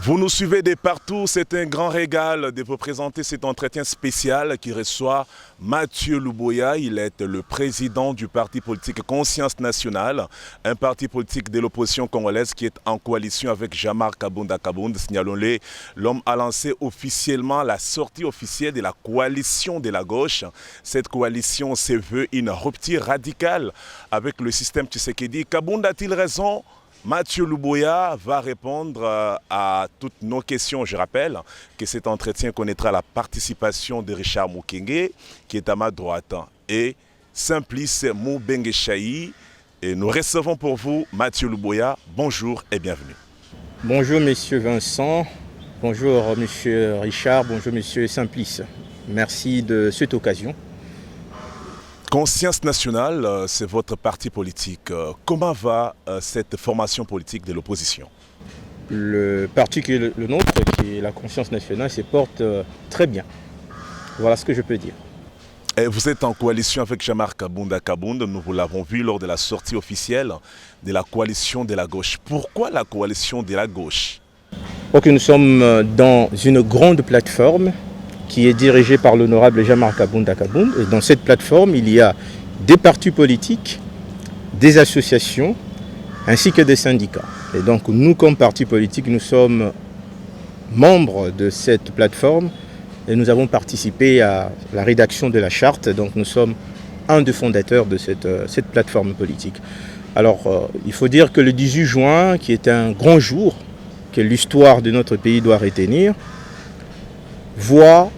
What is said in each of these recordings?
Vous nous suivez de partout, c'est un grand régal de vous présenter cet entretien spécial qui reçoit Mathieu Luboya. Il est le président du parti politique Conscience Nationale, un parti politique de l'opposition congolaise qui est en coalition avec Jean-Marc Kabunda Kabound. Signalons-le, l'homme a lancé officiellement la sortie officielle de la coalition de la gauche. Cette coalition se veut une rupture radicale avec le système Tshisekedi. Kabound a-t-il raison? Mathieu Luboya va répondre à toutes nos questions. Je rappelle que cet entretien connaîtra la participation de Richard Mukenge, qui est à ma droite, et Simplice Moubengeshaï. Et nous recevons pour vous Mathieu Luboya. Bonjour et bienvenue. Bonjour Monsieur Vincent, bonjour Monsieur Richard, bonjour Monsieur Simplice. Merci de cette occasion. Conscience Nationale, c'est votre parti politique. Comment va cette formation politique de l'opposition? Le parti qui est le nôtre, qui est la Conscience Nationale, se porte très bien. Voilà ce que je peux dire. Et vous êtes en coalition avec Jean-Marc Kabunda Kabound. Nous vous l'avons vu lors de la sortie officielle de la coalition de la gauche. Pourquoi la coalition de la gauche? Ok, nous sommes dans une grande plateforme qui est dirigé par l'honorable Jean-Marc Kabunda Kabound. Et dans cette plateforme, il y a des partis politiques, des associations, ainsi que des syndicats. Et donc nous, comme parti politique, nous sommes membres de cette plateforme et nous avons participé à la rédaction de la charte. Donc nous sommes un des fondateurs de cette plateforme politique. Alors, il faut dire que le 18 juin, qui est un grand jour que l'histoire de notre pays doit retenir, voit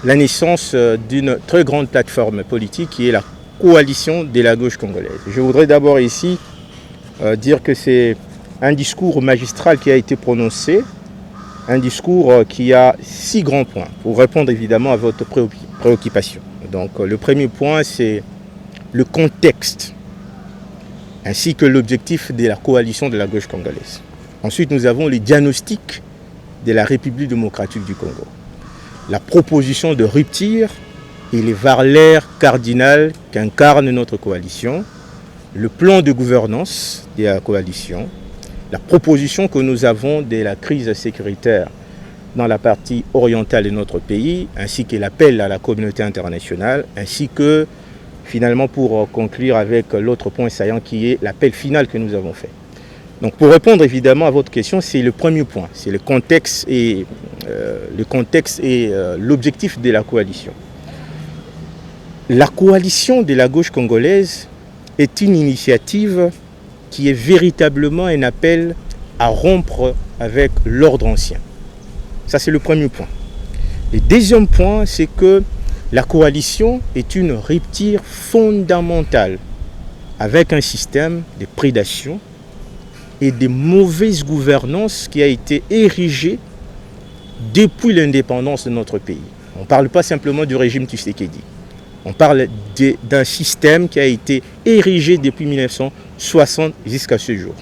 la naissance d'une très grande plateforme politique qui est la coalition de la gauche congolaise. Je voudrais d'abord ici dire que c'est un discours magistral qui a été prononcé, un discours qui a 6 grands points pour répondre évidemment à votre préoccupation. Donc le premier point, c'est le contexte ainsi que l'objectif de la coalition de la gauche congolaise. Ensuite, nous avons le diagnostic de la République démocratique du Congo, la proposition de rupture et les valeurs cardinales qu'incarne notre coalition, le plan de gouvernance de la coalition, la proposition que nous avons de la crise sécuritaire dans la partie orientale de notre pays, ainsi que l'appel à la communauté internationale, ainsi que, finalement, pour conclure avec l'autre point saillant qui est l'appel final que nous avons fait. Donc pour répondre évidemment à votre question, c'est le premier point, c'est le contexte et l'objectif de la coalition. La coalition de la gauche congolaise est une initiative qui est véritablement un appel à rompre avec l'ordre ancien. Ça, c'est le premier point. Le deuxième point, c'est que la coalition est une rupture fondamentale avec un système de prédation et de mauvaise gouvernance qui a été érigée depuis l'indépendance de notre pays. On ne parle pas simplement du régime Tshisekedi. On parle d'un système qui a été érigé depuis 1960 jusqu'à ce jour.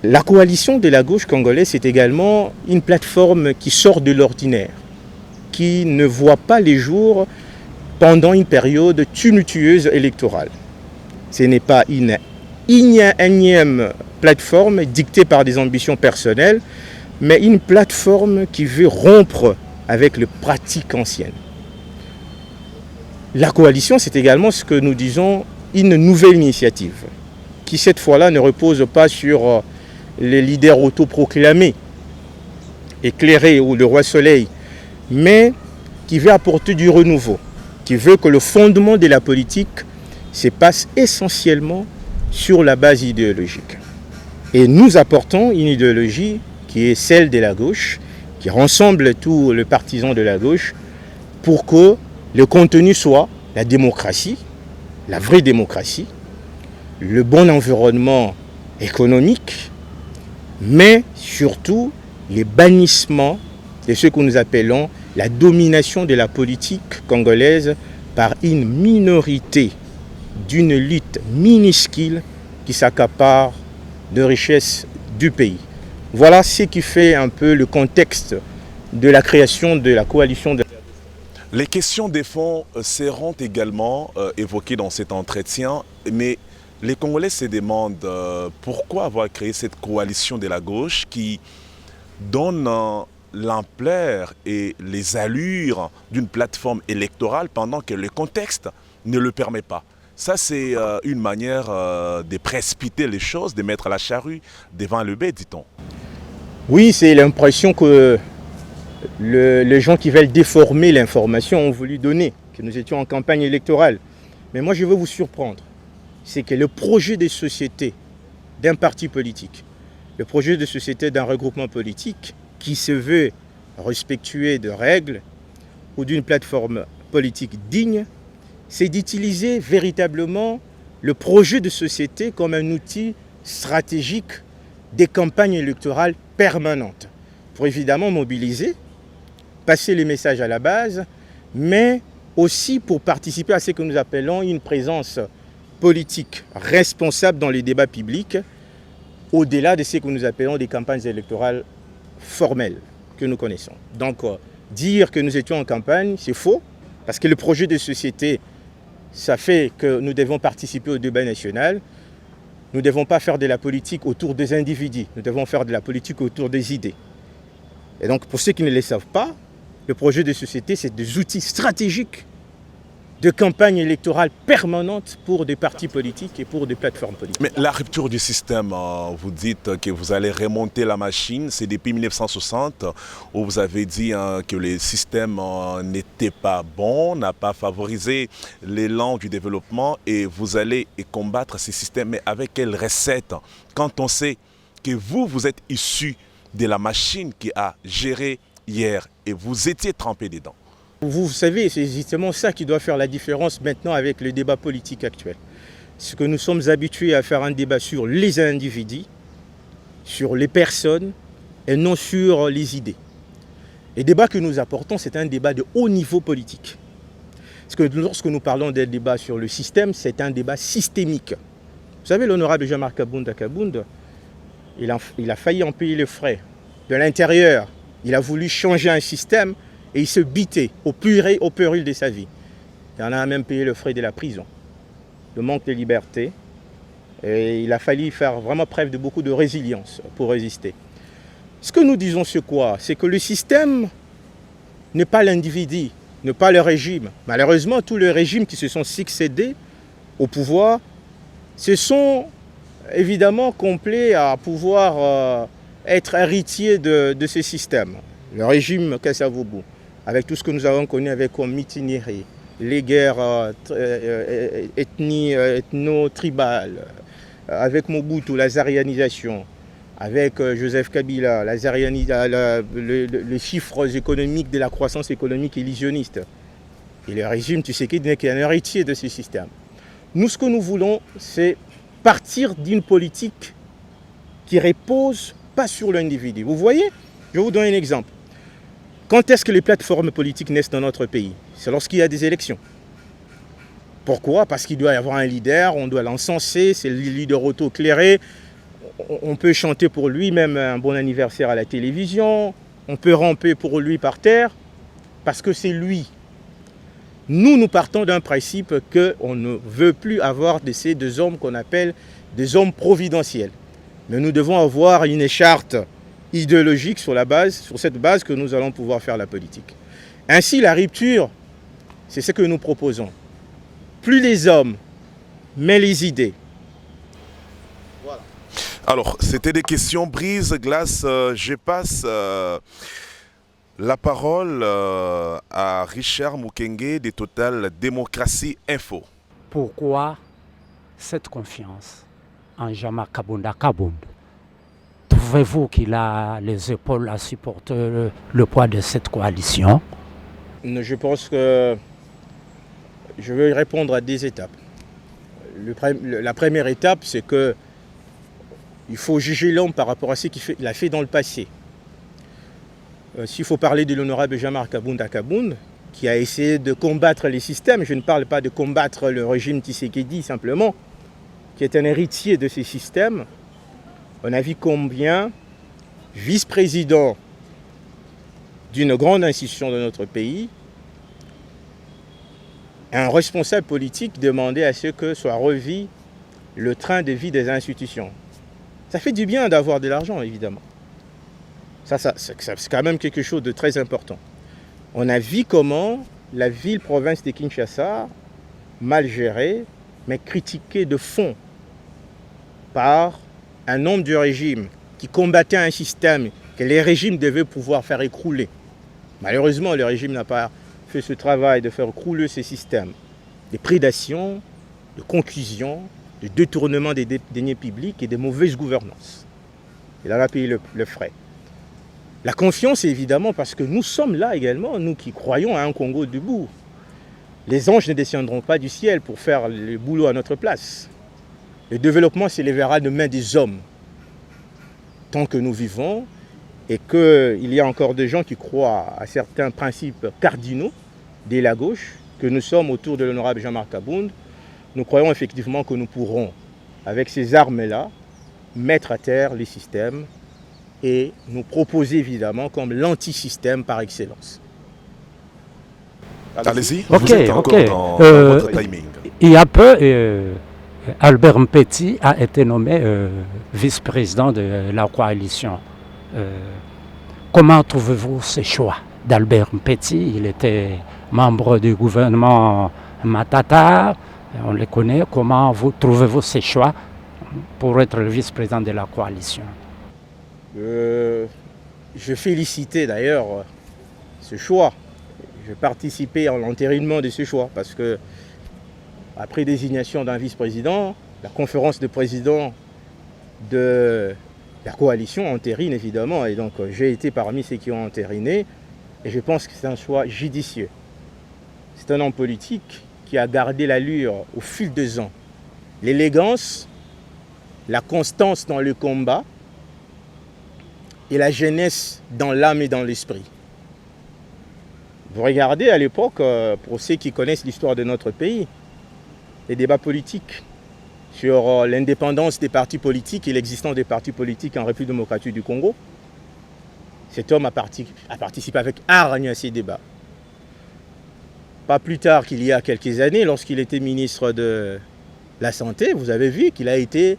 La coalition de la gauche congolaise est également une plateforme qui sort de l'ordinaire, qui ne voit pas les jours pendant une période tumultueuse électorale. Ce n'est pas une énième plateforme dictée par des ambitions personnelles, mais une plateforme qui veut rompre avec les pratiques anciennes. La coalition, c'est également ce que nous disons, une nouvelle initiative, qui cette fois-là ne repose pas sur les leaders autoproclamés, éclairés ou le roi soleil, mais qui veut apporter du renouveau, qui veut que le fondement de la politique se passe essentiellement sur la base idéologique. Et nous apportons une idéologie qui est celle de la gauche, qui rassemble tous les partisans de la gauche pour que le contenu soit la démocratie, la vraie démocratie, le bon environnement économique, mais surtout le bannissement de ce que nous appelons la domination de la politique congolaise par une minorité d'une lutte minuscule qui s'accapare de richesses du pays. Voilà ce qui fait un peu le contexte de la création de la coalition. Les questions des fonds seront également évoquées dans cet entretien, mais les Congolais se demandent pourquoi avoir créé cette coalition de la gauche qui donne l'ampleur et les allures d'une plateforme électorale pendant que le contexte ne le permet pas. Ça, c'est une manière de précipiter les choses, de mettre la charrue devant le bœuf, dit-on. Oui, c'est l'impression que les gens qui veulent déformer l'information ont voulu donner, que nous étions en campagne électorale. Mais moi, je veux vous surprendre. C'est que le projet de société d'un parti politique, le projet de société d'un regroupement politique qui se veut respectueux de règles ou d'une plateforme politique digne, c'est d'utiliser véritablement le projet de société comme un outil stratégique des campagnes électorales permanentes pour évidemment mobiliser, passer les messages à la base, mais aussi pour participer à ce que nous appelons une présence politique responsable dans les débats publics, au-delà de ce que nous appelons des campagnes électorales formelles que nous connaissons. Donc, dire que nous étions en campagne, c'est faux, parce que le projet de société, ça fait que nous devons participer au débat national. Nous ne devons pas faire de la politique autour des individus, nous devons faire de la politique autour des idées. Et donc, pour ceux qui ne le savent pas, le projet de société, c'est des outils stratégiques de campagne électorale permanente pour des partis politiques et pour des plateformes politiques. Mais la rupture du système, vous dites que vous allez remonter la machine, c'est depuis 1960 où vous avez dit que le système n'était pas bon, n'a pas favorisé l'élan du développement et vous allez combattre ces systèmes. Mais avec quelle recette? Quand on sait que vous êtes issu de la machine qui a géré hier et vous étiez trempé dedans. Vous savez, c'est justement ça qui doit faire la différence maintenant avec le débat politique actuel. C'est que nous sommes habitués à faire un débat sur les individus, sur les personnes et non sur les idées. Le débat que nous apportons, c'est un débat de haut niveau politique. Parce que lorsque nous parlons d'un débat sur le système, c'est un débat systémique. Vous savez, l'honorable Jean-Marc Kabounda Kabounda, il a failli en payer les frais. De l'intérieur, il a voulu changer un système et il se bitait au péril de sa vie. Il en a même payé le frais de la prison, le manque de liberté. Et il a fallu faire vraiment preuve de beaucoup de résilience pour résister. Ce que nous disons, c'est quoi? C'est que le système n'est pas l'individu, n'est pas le régime. Malheureusement, tous les régimes qui se sont succédés au pouvoir se sont évidemment complets à pouvoir être héritiers de ce système. Le régime Kassavoubou, avec tout ce que nous avons connu avec comme mutinerie, les guerres ethno-tribales, avec Mobutu, la zarianisation, avec Joseph Kabila, les chiffres économiques de la croissance économique illusionniste. Et le régime Tshisekedi n'est qu'un héritier de ce système. Nous, ce que nous voulons, c'est partir d'une politique qui repose pas sur l'individu. Vous voyez, je vais vous donner un exemple. Quand est-ce que les plateformes politiques naissent dans notre pays? C'est lorsqu'il y a des élections. Pourquoi? Parce qu'il doit y avoir un leader, on doit l'encenser, c'est le leader auto-éclairé. On peut chanter pour lui même un bon anniversaire à la télévision. On peut ramper pour lui par terre, parce que c'est lui. Nous partons d'un principe qu'on ne veut plus avoir de ces deux hommes qu'on appelle des hommes providentiels. Mais nous devons avoir une charte idéologique sur cette base que nous allons pouvoir faire la politique. Ainsi, la rupture, c'est ce que nous proposons. Plus les hommes, mais les idées. Voilà. Alors, c'était des questions brise, glace. Je passe la parole à Richard Mukenge de Total Démocratie Info. Pourquoi cette confiance en Jean-Marc Kabounda Kabounda? Trouvez-vous qu'il a les épaules à supporter le poids de cette coalition? Je pense que je vais répondre à des étapes. La première étape, c'est qu'il faut juger l'homme par rapport à ce qu'il a fait dans le passé. S'il faut parler de l'honorable Jean-Marc Kabounda Kabounda, qui a essayé de combattre les systèmes, je ne parle pas de combattre le régime Tshisekedi simplement, qui est un héritier de ces systèmes. On a vu combien vice-président d'une grande institution de notre pays, un responsable politique demandait à ce que soit revu le train de vie des institutions. Ça fait du bien d'avoir de l'argent, évidemment. C'est quand même quelque chose de très important. On a vu comment la ville-province de Kinshasa, mal gérée, mais critiquée de fond par un nombre du régime qui combattait un système que les régimes devaient pouvoir faire écrouler. Malheureusement, le régime n'a pas fait ce travail de faire écrouler ce système de prédation, de conclusion, de détournement des deniers publics et de mauvaise gouvernance. Il en a payé le frais. La confiance, évidemment, parce que nous sommes là également, nous qui croyons à un Congo debout. Les anges ne descendront pas du ciel pour faire le boulot à notre place. Le développement s'élèvera de main des hommes. Tant que nous vivons et qu'il y a encore des gens qui croient à certains principes cardinaux de la gauche, que nous sommes autour de l'honorable Jean-Marc Kabound, nous croyons effectivement que nous pourrons, avec ces armes-là, mettre à terre les systèmes et nous proposer évidemment comme l'anti-système par excellence. Allez-y, Ok, vous êtes encore ok. dans votre timing. Il y a peu, Albert Mpeti a été nommé vice-président de la coalition. Comment trouvez-vous ce choix d'Albert Mpeti? Il était membre du gouvernement Matata, on le connaît. Comment trouvez-vous ce choix pour être le vice-président de la coalition? Je félicitais d'ailleurs ce choix. Je participais à l'entérinement de ce choix parce que après désignation d'un vice-président, la conférence de présidents de la coalition entérine évidemment et donc j'ai été parmi ceux qui ont entériné et je pense que c'est un choix judicieux. C'est un homme politique qui a gardé l'allure au fil des ans, l'élégance, la constance dans le combat et la jeunesse dans l'âme et dans l'esprit. Vous regardez à l'époque, pour ceux qui connaissent l'histoire de notre pays, les débats politiques sur l'indépendance des partis politiques et l'existence des partis politiques en République démocratique du Congo. Cet homme a participé avec hargne à ces débats. Pas plus tard qu'il y a quelques années, lorsqu'il était ministre de la Santé, vous avez vu qu'il a été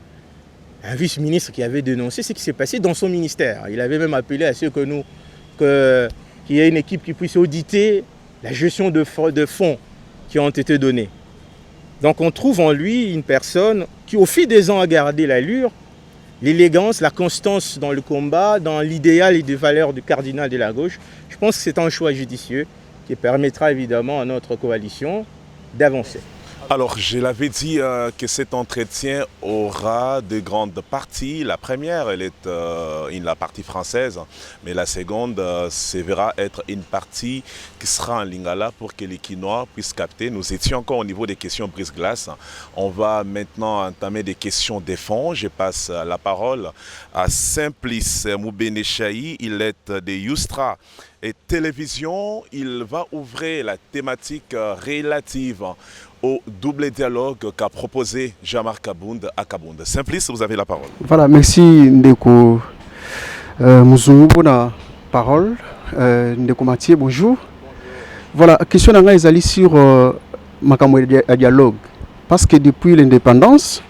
un vice-ministre qui avait dénoncé ce qui s'est passé dans son ministère. Il avait même appelé à ce qu'il y ait une équipe qui puisse auditer la gestion de fonds qui ont été donnés. Donc on trouve en lui une personne qui au fil des ans a gardé l'allure, l'élégance, la constance dans le combat, dans l'idéal et des valeurs du cardinal de la gauche. Je pense que c'est un choix judicieux qui permettra évidemment à notre coalition d'avancer. Alors, je l'avais dit que cet entretien aura de grandes parties. La première, elle est la partie française, mais la seconde se verra être une partie qui sera en lingala pour que les Quinois puissent capter. Nous étions encore au niveau des questions brise-glace. On va maintenant entamer des questions de fond. Je passe la parole à Simplice Moubenechaï. Il est de Youstra et Télévision. Il va ouvrir la thématique relative au double dialogue qu'a proposé Jean-Marc Kabound à Kabound. Simplice, vous avez la parole. Voilà, merci Ndeko Mouzou pour la parole. Ndeko Mathieu, bonjour. Voilà, question d'anga est allée sur Makamou dialogue. Parce que depuis l'indépendance,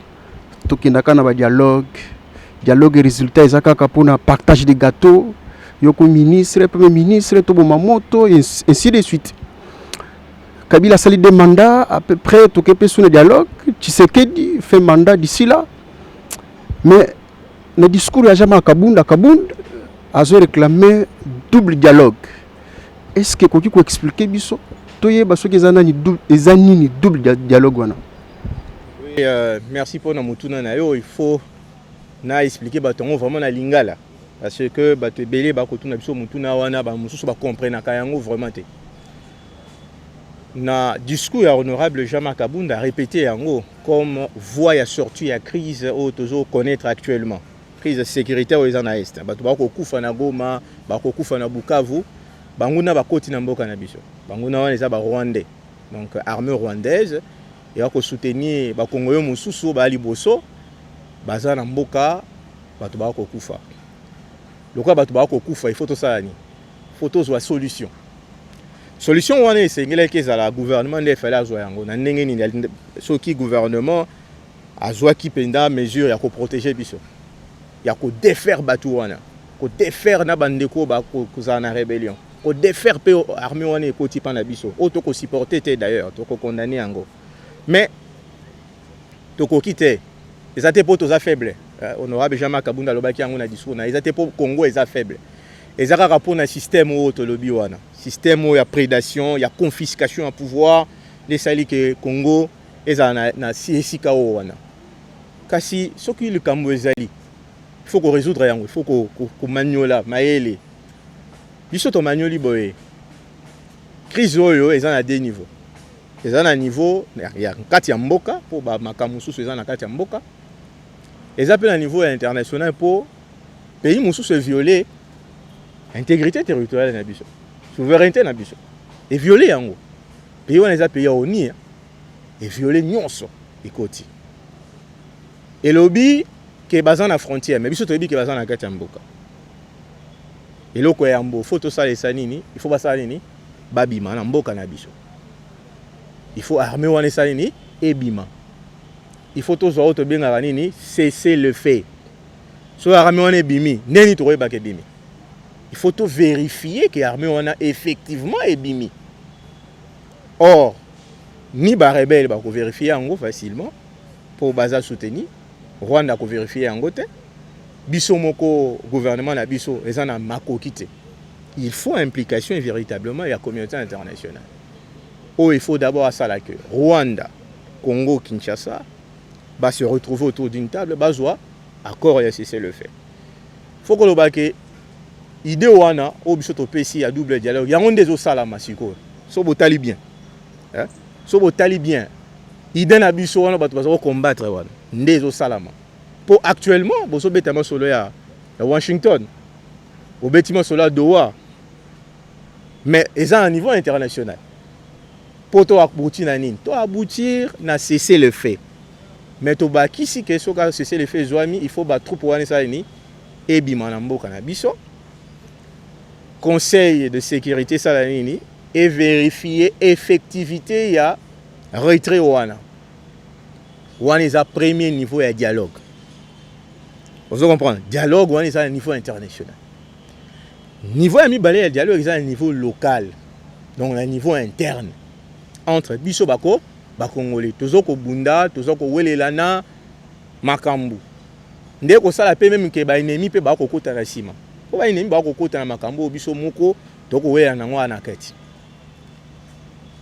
Tokindaka na dialogue et résultat, Ezaka pour un partage des gâteaux, Yoko ministre, premier ministre, Tobo Mamoto, et ainsi de suite. Kabila sali des mandats à peu près tout que sur le dialogue. Tshisekedi fait mandat d'ici là. Mais le discours de Jean-Marc Kabound a réclamé double dialogue. Est-ce que tu peux expliquer biso? Toye baso que zanani double dialogue wana. Oui, merci pour na mutuna na yo. Il faut na expliquer batongo vraiment na lingala parce que bato belé ba kotuna biso mutuna wana ba mususu ba comprendre kayango vraiment te. Na discours honorable Jean-Marc Kabound a répété yango comme voie ya sortie ya crise au tozo connaître actuellement. Crise sécuritaire aux en est. Bato ba ko kufa na Goma, ba ko kufa na Bukavu, banguna ba koti na mboka na biso. Banguna wana eza ba Rwandais. Donc armée rwandaise et ko soutenir ba Congolais mususu ba liboso baza na mboka bato ba ko kufa. Lokwa bato ba ko kufa, il faut to ça ni. Faut to zo solution. Solution wana esengela kezala gouvernement nde fala azwa yango na ndenge nini soki gouvernement azwa ki penda mesure ya ko protéger biso ya ko défaire batu wana ko défaire na bandeko ba ko na rébellion ko défaire pe armée wana ko tipa na biso o to ko supporter te d'ailleurs to ko condamner yango mais to ko quitter les até po to za faible honorable Jean-Marc Kabunda lobaki yango na discours na les até po Congo eza faible ezaka rapport na système o to lobi wana système ya prédation ya confiscation à pouvoir les sali que Congo eza na CSIK wana kasi soki le kambo ezali il faut qu'on résoudre yango il faut qu'on maniola maele biso to manioli boye crise oyo eza na deux niveaux eza na niveau ya kati ya mboka po ba makamususu eza na kati ya mboka eza pe na niveau international po pays mususu violer intégrité territoriale na biso souveraineté na biso et violer yango pays wana eza pays ya oni et violer nyonso ekoti elobi ke baza na frontière mais biso toyebi ke baza na kati ya mboka eloko ya mbo faut tosalesa nini il faut basala nini babima na mboka na biso il faut armée wana esala nini ebima il faut tozwa oyo tobengaka nini cesser le fait so armée wana ebimi ndeni tokoyebaka ebimi il faut to vérifier que armée wana effectivement ebimi or ni ba rebelle ba ko vérifier yango facilement pour baza soutenir Rwanda ko vérifier yango te biso moko gouvernement na biso eza na makoki te il faut implication véritablement ya communauté internationale il faut d'abord à ça là que Rwanda Congo Kinshasa va se retrouver autour d'une table bazwa accord ya cesser le fait faut que le baké idée wana o biso to pesi ya double dialogue yango ndezo sala masiko so botali bien hein so botali bien idée na biso wana bato bazo combattre wana ndezo salama pour actuellement boso betama solo ya Washington au betima solo Doha mais eza à niveau international pour to aboutir na nini to aboutir na cesser le fait mais to baki si que so ka cesser le fait zoami il faut ba troupe wana ça ni et bima na mboka na biso conseil de sécurité ça la nini et vérifier effectivité ya retrait wana wana est à premier niveau de dialogue. Vous comprenez? Dialogue wana est à un niveau international. Niveau ami balé dialogue est à un niveau local. Donc un niveau interne entre biso bako bakongolais tozoko bunda tozoko welelana makambu. Ndeko sala pe même ke ba ennemi pe bako kota na sima. Ko ba ennemi bako kota na makambu biso moko toko welana ngo na kati.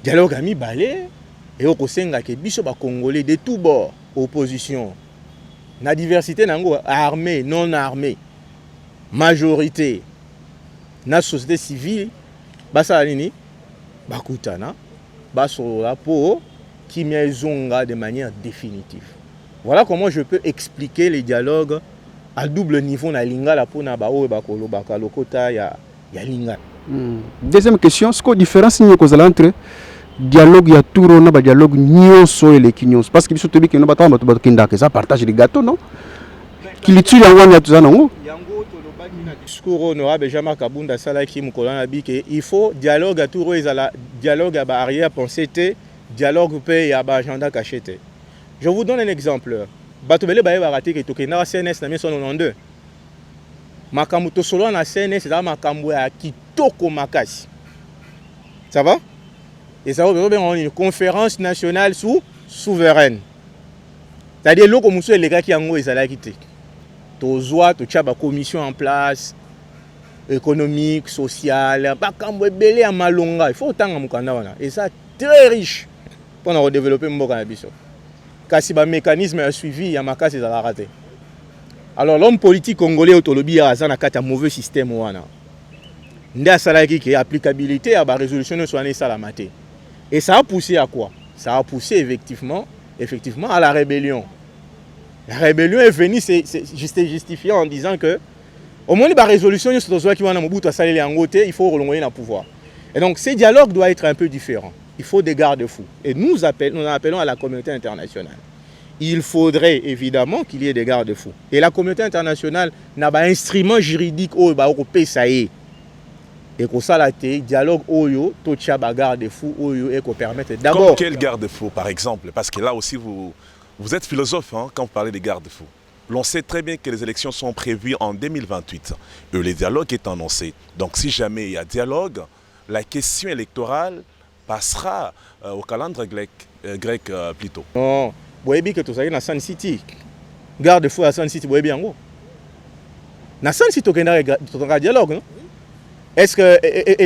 Dialogue ami balé et au Kosenga que biso ba congolais de tous bords opposition na diversité nango armée non armée majorité na société civile basa nini bakutana basola po kimia zonga de manière définitive. Voilà comment je peux expliquer les dialogues à double niveau na lingala pona ba o ba kolo ba kalokota ya lingala. Deuxième question, ce que différence ni cause entre dialogue ya touro na ba dialogue nyonso et les kinyons parce que biso tobi ke no batama to bakinda ke ça partage les gâteaux non kilitu ya ngwana to zanango yango to lo baki na discours honorable Jean-Marc Kabunda sala ki mukolana bi ke il faut dialogue à touro ezala dialogue à ba arrière pensée te dialogue pe ya ba agenda caché te. Je vous donne un exemple bato bele ba raté ke to ke na CNS na 1992 makambo to solo na CNS za makambo ya kitoko makasi ça va. Et ça va une conférence nationale souveraine. C'est-à-dire que les gars qui ont été tozoa to tchaba commission en place économique, sociale, pas comme belé à malonga, il faut autant mukanda wana. Et ça très riche pour développer mboka na biso. Kasi ba mécanisme a suivi ya makasi za raté. Alors l'homme politique congolais autolobi a na kata mauvais système wana. Nda salaki ki applicabilité à ba résolution ne soit salamate. Et ça a poussé à quoi? Ça a poussé effectivement à la rébellion. La rébellion est venue justifier en disant que au moins la résolution il faut relonger le pouvoir. Et donc ces dialogues doivent être un peu différents. Il faut des garde-fous. Et nous appelons à la communauté internationale. Il faudrait évidemment qu'il y ait des garde-fous. Et la communauté internationale n'a pas d'instrument juridique au PSAE. Et que ça la dialogue oyo to tcha garde-fou oyo et qu'on permette d'abord. Comme quel garde-fou par exemple? Parce que là aussi vous êtes philosophe hein, quand vous parlez des garde-fous. L'on sait très bien que les élections sont prévues en 2028 et le dialogue est annoncé. Donc si jamais il y a dialogue, la question électorale passera au calendrier grec plutôt. Non, vous voyez que tout ça est dans Sun City. Garde-fou à Sun City, vous voyez bien. Dans Sun City, il y a un dialogue. Non? Est-ce que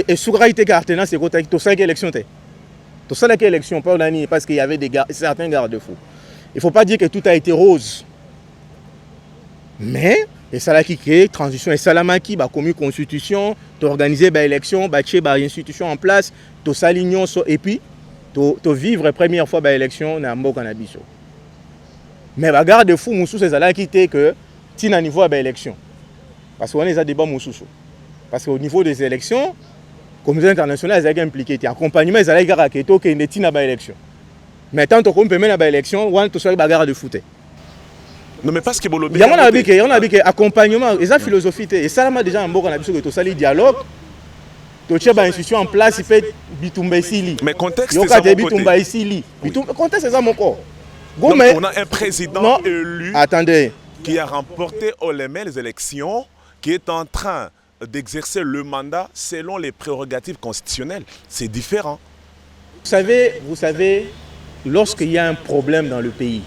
et Soukra était carté c'est quoi tout ça qui élection tout ça qui élection pas parce qu'il y avait certains garde-fous. Il ne faut pas dire que tout a été rose. Mais et ça là qui crée transition et ça là qui comme une constitution, t'organiser bah élection, bah une institution en place, tout ça l'union et puis to vivre première fois bah élection na mbo cannabis. Mais bah garde-fou moussou c'est ça là qui était que tina niveau bah élection. Parce qu'on est à débat moussou. Parce qu'au niveau des élections, la communauté internationale est impliquée. L'accompagnement est impliqué pour qu'il y ait une élection. Mais tant qu'on peut mener une élection, on peut faire une bagarre de foot. Non, mais parce que il y a un accompagnement, il y a une philosophie. Et ça, déjà, un bon dialogue. Tu as une institution en place, il fait bitumba ici. Mais contexte, c'est ça. Le contexte, c'est ça mon corps. On a un président élu attendez, qui a remporté les élections, qui est en train d'exercer le mandat selon les prérogatives constitutionnelles. C'est différent. Vous savez, lorsqu'il y a un problème dans le pays,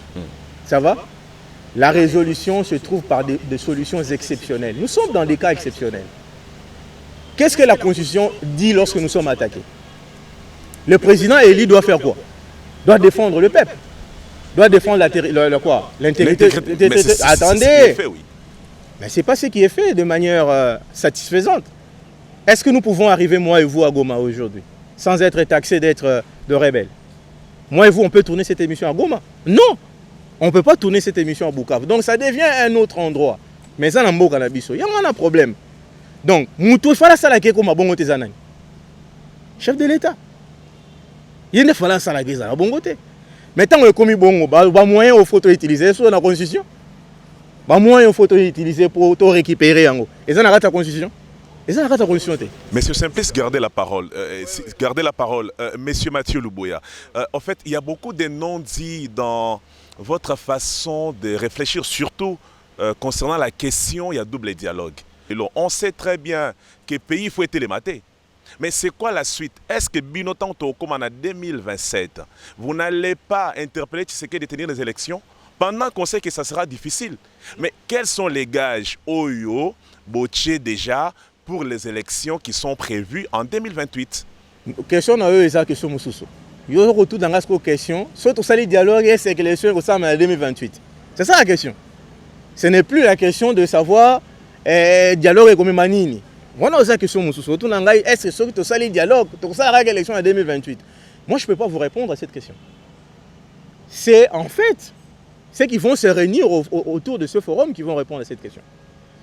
ça va? La résolution se trouve par des solutions exceptionnelles. Nous sommes dans des cas exceptionnels. Qu'est-ce que la Constitution dit lorsque nous sommes attaqués? Le président élu doit faire quoi? Doit défendre le peuple. Doit défendre l'intégrité. Attendez. Mais ce n'est pas ce qui est fait de manière satisfaisante. Est-ce que nous pouvons arriver, moi et vous, à Goma aujourd'hui, sans être taxés d'être de rebelles? Moi et vous, on peut tourner cette émission à Goma? Non, on ne peut pas tourner cette émission à Bukavu. Donc ça devient un autre endroit. Mais ça, il y a un problème. Donc, il faut que ça comme bon côté. Chef de l'État. Il ne faut pas ça la bon côté. Mais tant que commis bon, moyen il faut utiliser sur la Constitution. Moyen il faut utiliser pour récupérer. Et ça n'a pas la Constitution. Monsieur Simplice, gardez la parole. Monsieur Mathieu Luboya. En fait, il y a beaucoup de non-dits dans votre façon de réfléchir, surtout concernant la question, il y a double dialogue. Et là, on sait très bien que le pays, il faut être télématé. Mais c'est quoi la suite? Est-ce que Binotan comme en 2027, vous n'allez pas interpeller Tshisekedi de tenir les élections pendant qu'on sait que ça sera difficile? Mais quels sont les gages Oyo, Botché déjà pour les élections qui sont prévues en 2028? Question à eux, c'est la question Moussoussou. Il y a retour dans la question. Soit ça les dialogues et c'est que les élections sont en 2028. C'est ça la question. Ce n'est plus la question de savoir dialogue et comme manini. Voilà la question Moussoussou. Est-ce que ça les dialogues, tout ça la élection en 2028? Moi je ne peux pas vous répondre à cette question. C'est en fait ceux qui vont se réunir autour de ce forum qui vont répondre à cette question.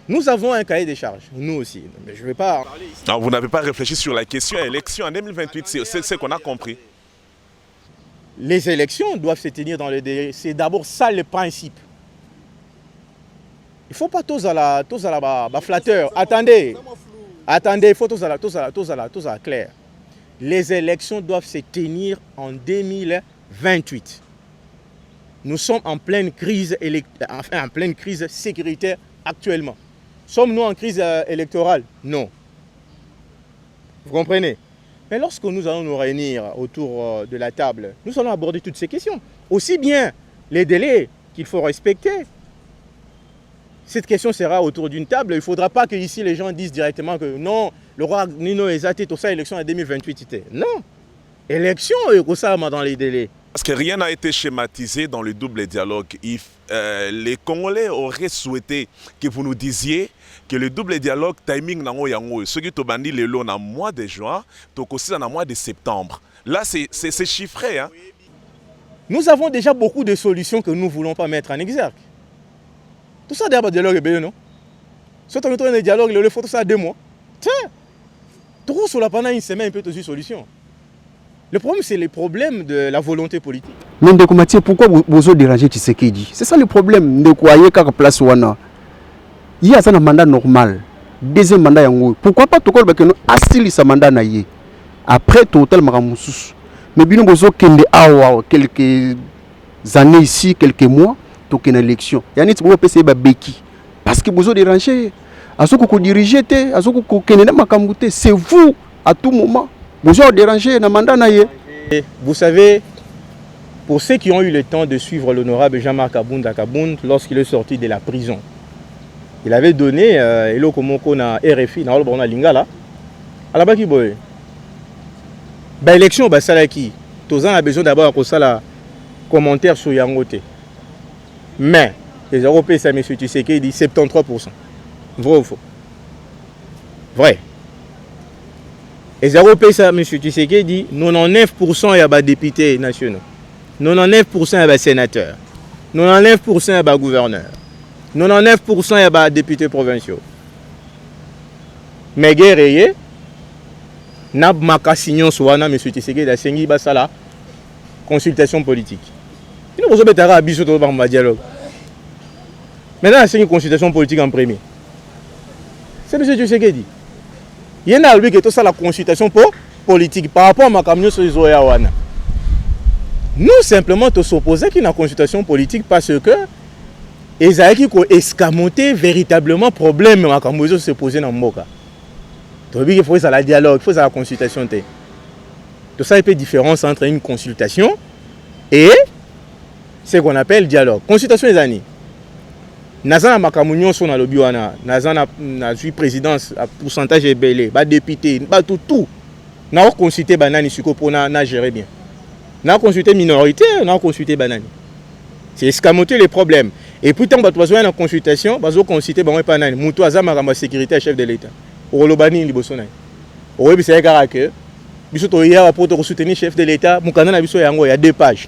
Nous avons un cahier des charges, nous aussi. Mais je ne vais pas parler ici. Alors, vous n'avez pas réfléchi sur la question élection en 2028, c'est ce qu'on a compris. Les élections doivent se tenir dans le délai. C'est d'abord ça le principe. Il ne faut pas tous à la flatteur. Attendez, il faut tous à la clair. Les élections doivent se tenir en 2028. Nous sommes en pleine crise sécuritaire actuellement. Sommes-nous en crise électorale? Non. Vous comprenez? Mais lorsque nous allons nous réunir autour de la table, nous allons aborder toutes ces questions. Aussi bien les délais qu'il faut respecter. Cette question sera autour d'une table. Il ne faudra pas que ici les gens disent directement que non, le roi Nino Ezate, tout ça, élection en 2028. Non. Élection, ça dans les délais. Parce que rien n'a été schématisé dans le double dialogue. Les Congolais auraient souhaité que vous nous disiez que le double dialogue, timing, ce qui est bandi le long en mois de juin, aussi en mois de septembre. Là, c'est chiffré. Hein? Nous avons déjà beaucoup de solutions que nous ne voulons pas mettre en exergue. Tout ça, d'abord, dialogue est bien, non? Si on a un dialogue, il faut tout ça 2 mois. Tiens, tout sur la pendant une semaine, il peut aussi solution. Le problème, c'est le problème de la volonté politique. Mais Mathieu, pourquoi vous dérangez Tshisekedi? C'est ça le problème. Ne croyez qu'à la place où on a. Il y a un mandat normal. Deuxième mandat, pourquoi pas tout le monde a ce mandat? Après, total Maramoussous. Mais bien, vous avez quelques années ici, quelques mois, toke na élection ya neti bongo pesa ba beki parce que bozo déranger azoko ko diriger te azoko ko kenena makambu te c'est vous à tout moment bozo déranger na mandat na ye. Vous savez, pour ceux qui ont eu le temps de suivre l'honorable Jean-Marc Kabunda Kabound lorsqu'il est sorti de la prison, il avait donné eloko moko na RFI na olobona lingala alaba ki boye ba élection ba salaki tozan a besoin d'abord ko sala commentaire sur yango te mais les Européens ça monsieur Tshisekedi dit 73%. Vrai ou faux? Vrai. Les Européens ça monsieur Tshisekedi dit 99% ya ba députés nationaux, 99% ya ba sénateurs, 99% ya ba gouverneurs, 99% ya ba députés provinciaux. Mais guerrier n'a makasignon soana monsieur Tshisekedi da sengi basala consultation politique. Il nous obétera à biso to ba dialogue. Maintenant c'est une consultation politique en premier. C'est monsieur Tshisekedi. Il y a lui qui est ça la consultation politique par rapport à ma camion sur les Oyawana. Nous simplement te s'opposer qu'il y a une consultation politique parce que Esaïki ko escamoter véritablement problème ma camion se poser dans Moka. Il faut ça la dialogue, il faut ça la consultation. Tout ça il y a différence entre une consultation et ce qu'on appelle dialogue. Consultation les années. Nazana makamunyo son na lobi wana, nazana na suis présidence à pourcentage belé, ba député, ba tout. Na consulter banani siko pona na gérer bien. Na consulter minorité, na consulter banani. C'est escamoter les problèmes. Et puis tant ba besoin de consultation, bazo consulter banwe panani, mutu azama kama sécurité chef de l'état. Olobani liboso na. Oyebi c'est kara que biso to ya pour te soutenir chef de l'état, mukana na biso yango ya 2 pages.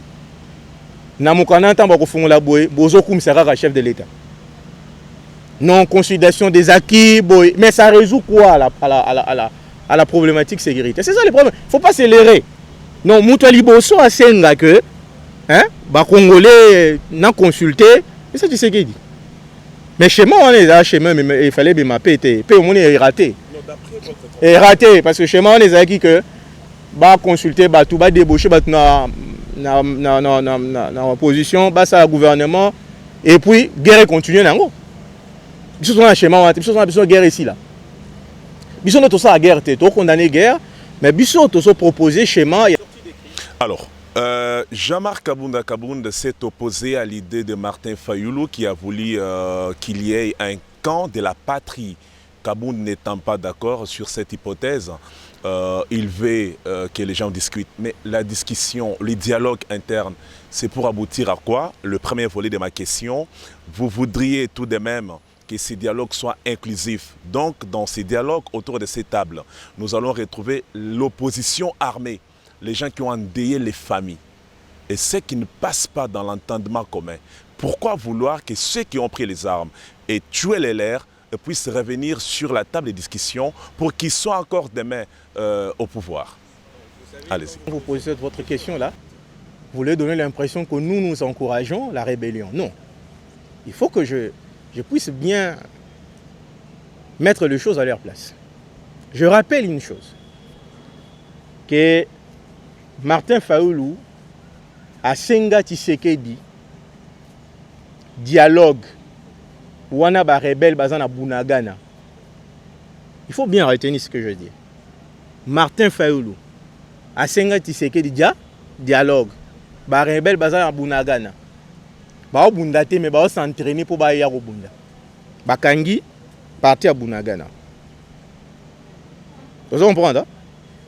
Na mukana tamba ko fungola boye, bozo kumisaka chef de l'état. Non consolidation des acquis, mais ça résout quoi à la problématique sécurité? C'est ça le problème. Il ne faut pas s'élever. Non, Moutoua Liboso a senga que les Congolais n'ont consulté. Et ça, tu sais ce qu'il dit. Mais chez moi, on est là, chez moi, il fallait bien mapper. Puis on est raté. Et raté, parce que chez moi, on est là que consulter, tout va débaucher dans la position, ça le gouvernement. Et puis, guerre continue. Ils sont dans schéma, ils sont dans la guerre ici là. Ils sont dans la guerre, ils sont condamnés à la guerre, mais ils sont proposé schéma. Alors, Jean-Marc Kabunda Kabound s'est opposé à l'idée de Martin Fayoulou qui a voulu qu'il y ait un camp de la patrie. Kabound n'étant pas d'accord sur cette hypothèse, il veut que les gens discutent. Mais la discussion, le dialogue interne, c'est pour aboutir à quoi? Le premier volet de ma question, vous voudriez tout de même que ces dialogues soient inclusifs. Donc, dans ces dialogues autour de ces tables, nous allons retrouver l'opposition armée, les gens qui ont endeuillé les familles et ceux qui ne passent pas dans l'entendement commun. Pourquoi vouloir que ceux qui ont pris les armes et tué les leurs puissent revenir sur la table de discussion pour qu'ils soient encore demain au pouvoir? Allez-y. Vous posez votre question là, vous voulez donner l'impression que nous encourageons la rébellion. Non. Il faut que je puisse bien mettre les choses à leur place. Je rappelle une chose, que Martin Fayoulou a senga Tshisekedi dialogue wana ba rebelle bazana Bunagana. Il faut bien retenir ce que je dis. Martin Fayoulou a senga Tshisekedi dialogue ba rebelle bazana Bunagana. Ba bundate mais ba s'entraîner pour ba ya bunda. Bakangi parti à Bunagana. Vous comprenez?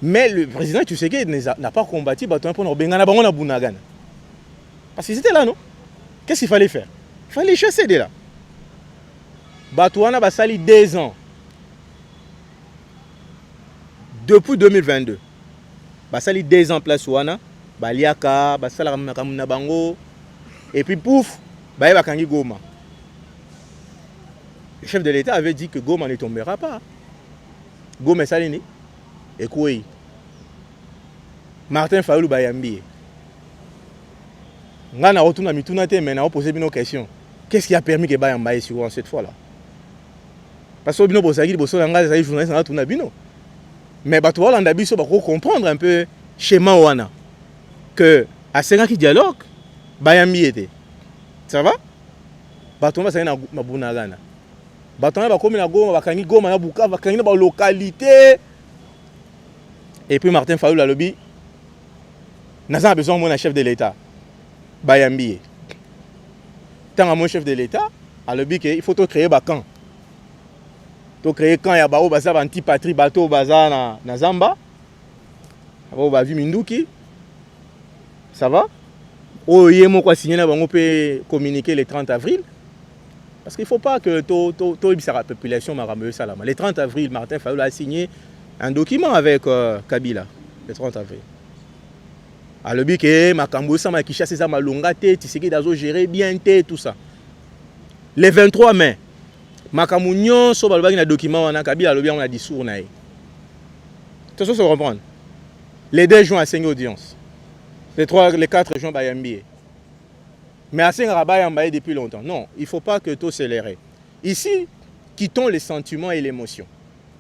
Mais le président Tshisekedi n'a pas combattu pour Bengana Bango Bunagana. Parce qu'ils étaient là, non? Qu'est-ce qu'il fallait faire? Il fallait chasser de là. Batouana Basali 2 ans. Depuis 2022. Basali 2 ans place Ouana. Baliaka, Basala Kamuna Bango. Et puis pouf, Bakangi Goma. Le chef de l'État avait dit que Goma ne tombera pas. Goma est salini. Et quoi? Martin Fayoulou Bayambi. Ngana retourne à Mitunate, mais on a posé une question. Qu'est-ce qui a permis que Bayambaye sur cette fois-là? Parce que Bino Bosagi, Bosanga, les journalistes ont tourné Bino. Mais Batoual en Dabiso va comprendre un peu schéma Wana que à 5 ans qui dialogue, Bayambi était. Ça va? bato bazali na Bunagana. Bato na bakomi na Goma, bakangi Goma na Bukavu, bakangi na ba localité. Et puis Martin Fayulu alobi naza besoin mon chef de l'État. Bayambi. Tant mon chef de l'État alobi que il faut créer ba camp. To créer camp ya bao baza anti patrie bato baza na Zamba. Abo ba vi Minduki. Ça va? Oh, il y a signé un communiqué le 30 avril. Parce qu'il ne faut pas que la population marameuse salama. Le 30 avril, Martin Fayulu a signé un document avec Kabila. Le 30 avril. A le but que Makambo sama qui chasse sa malonga tête, tu sais qu'il doit gérer bien tout ça. Le 23 mai, Makambo nyon so balobaki na document na Kabila le bien on a dit sourd nae. Tu sais se reprendre. Les 2 juin à 5 audiences. Les 4 juin Bayambi. Mais à Saint-Rabat, depuis longtemps. Non, il ne faut pas que tout s'élère. Ici, quittons les sentiments et l'émotion.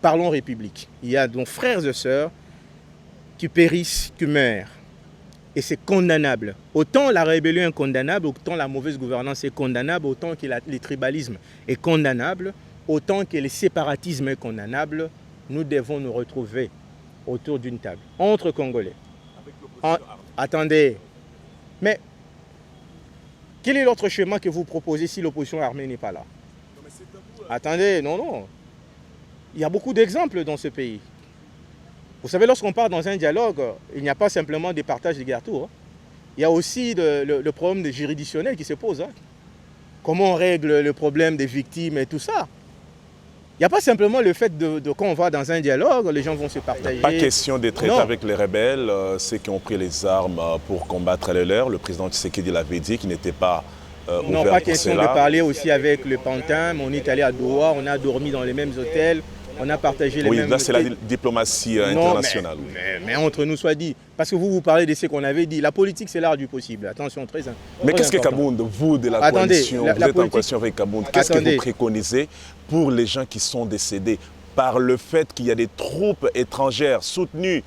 Parlons République. Il y a donc frères et sœurs qui périssent, qui meurent. Et c'est condamnable. Autant la rébellion est condamnable, autant la mauvaise gouvernance est condamnable, autant que le tribalisme est condamnable, autant que le séparatisme est condamnable. Nous devons nous retrouver autour d'une table, entre Congolais. Attendez, mais quel est l'autre chemin que vous proposez si l'opposition armée n'est pas là? Attendez, non. Il y a beaucoup d'exemples dans ce pays. Vous savez, lorsqu'on part dans un dialogue, il n'y a pas simplement des partages de garde-tours. Hein. Il y a aussi le problème juridictionnel qui se pose. Hein. Comment on règle le problème des victimes et tout ça? Il n'y a pas simplement le fait de quand on va dans un dialogue, les gens vont se partager. Pas question de traiter avec les rebelles, ceux qui ont pris les armes pour combattre les leurs. Le président Tshisekedi l'avait dit qu'il n'était pas ouvert. Non, pas question de parler aussi avec le Pantin. On est allé à Doha, on a dormi dans les mêmes hôtels, on a partagé les mêmes... Oui, là c'est la diplomatie internationale. Mais entre nous soit dit, parce que vous parlez de ce qu'on avait dit, la politique c'est l'art du possible. Attention, très important. Mais qu'est-ce que Kabound, vous de la coalition, vous êtes en coalition avec Kabound, qu'est-ce que vous préconisez pour les gens qui sont décédés par le fait qu'il y a des troupes étrangères soutenues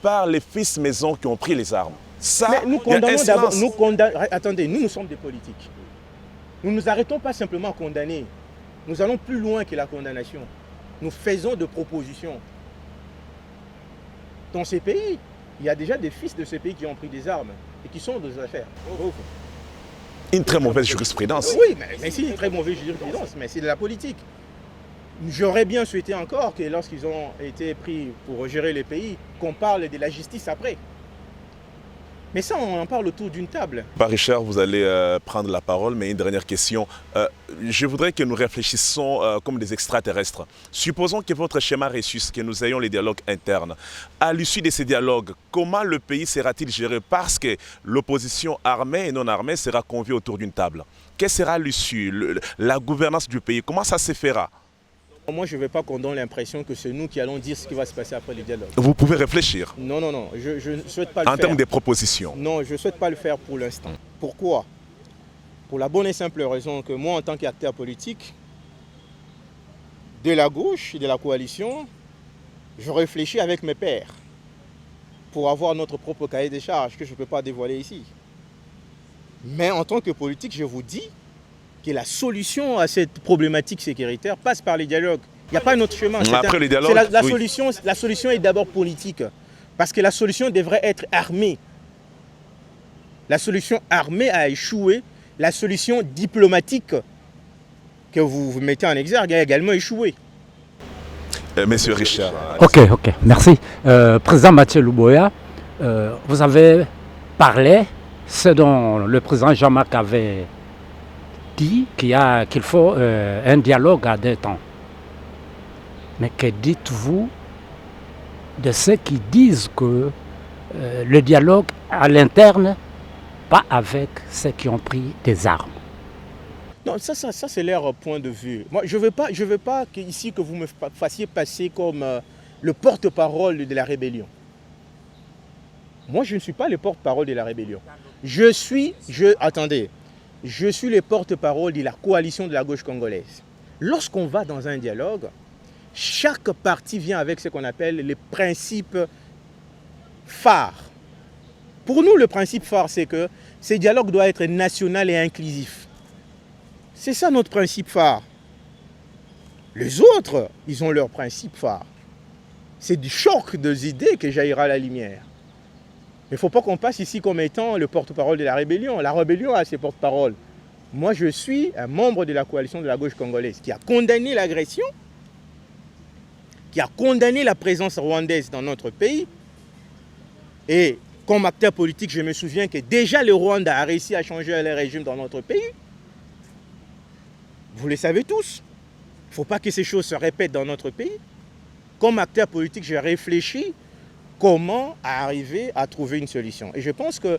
par les fils maison qui ont pris les armes? Ça, mais nous condamnons d'abord, attendez, nous sommes des politiques. Nous ne nous arrêtons pas simplement à condamner. Nous allons plus loin que la condamnation. Nous faisons des propositions. Dans ces pays, il y a déjà des fils de ces pays qui ont pris des armes et qui sont dans des affaires. Une très mauvaise jurisprudence. Oui, mais c'est une très mauvaise jurisprudence, mais c'est de la politique. J'aurais bien souhaité encore que lorsqu'ils ont été pris pour gérer les pays, qu'on parle de la justice après. Mais ça, on en parle autour d'une table. Richard, vous allez prendre la parole, mais une dernière question. Je voudrais que nous réfléchissions comme des extraterrestres. Supposons que votre schéma réussisse, que nous ayons les dialogues internes. À l'issue de ces dialogues, comment le pays sera-t-il géré? Parce que l'opposition armée et non armée sera conviée autour d'une table. Quelle sera l'issue, la gouvernance du pays? Comment ça se fera? Moi, je ne vais pas qu'on donne l'impression que c'est nous qui allons dire ce qui va se passer après le dialogue. Vous pouvez réfléchir. Non, je ne souhaite pas le faire. En termes de propositions? Non, je ne souhaite pas le faire pour l'instant. Pourquoi? Pour la bonne et simple raison que moi, en tant qu'acteur politique, de la gauche, de la coalition, je réfléchis avec mes pairs pour avoir notre propre cahier des charges que je ne peux pas dévoiler ici. Mais en tant que politique, je vous dis que la solution à cette problématique sécuritaire passe par les dialogues. Il n'y a pas un autre chemin. Après les dialogues, la solution est d'abord politique. Parce que la solution devrait être armée. La solution armée a échoué. La solution diplomatique que vous mettez en exergue a également échoué. Monsieur Richard. Ok, merci. Président Mathieu Luboya, vous avez parlé ce dont le président Jean-Marc avait dit qu'il faut un dialogue à 2 temps. Mais que dites-vous de ceux qui disent que le dialogue à l'interne, pas avec ceux qui ont pris des armes? Non, ça c'est leur point de vue. Moi, je veux pas ici que vous me fassiez passer comme le porte-parole de la rébellion. Moi, je ne suis pas le porte-parole de la rébellion. Attendez. Je suis le porte-parole de la coalition de la gauche congolaise. Lorsqu'on va dans un dialogue, chaque parti vient avec ce qu'on appelle les principes phares. Pour nous, le principe phare, c'est que ce dialogue doit être national et inclusif. C'est ça notre principe phare. Les autres, ils ont leur principe phare. C'est du choc des idées que jaillira la lumière. Mais il ne faut pas qu'on passe ici comme étant le porte-parole de la rébellion. La rébellion a ses porte-paroles. Moi, je suis un membre de la coalition de la gauche congolaise qui a condamné l'agression, qui a condamné la présence rwandaise dans notre pays. Et comme acteur politique, je me souviens que déjà le Rwanda a réussi à changer le régime dans notre pays. Vous le savez tous. Il ne faut pas que ces choses se répètent dans notre pays. Comme acteur politique, j'ai réfléchi comment arriver à trouver une solution. Et je pense que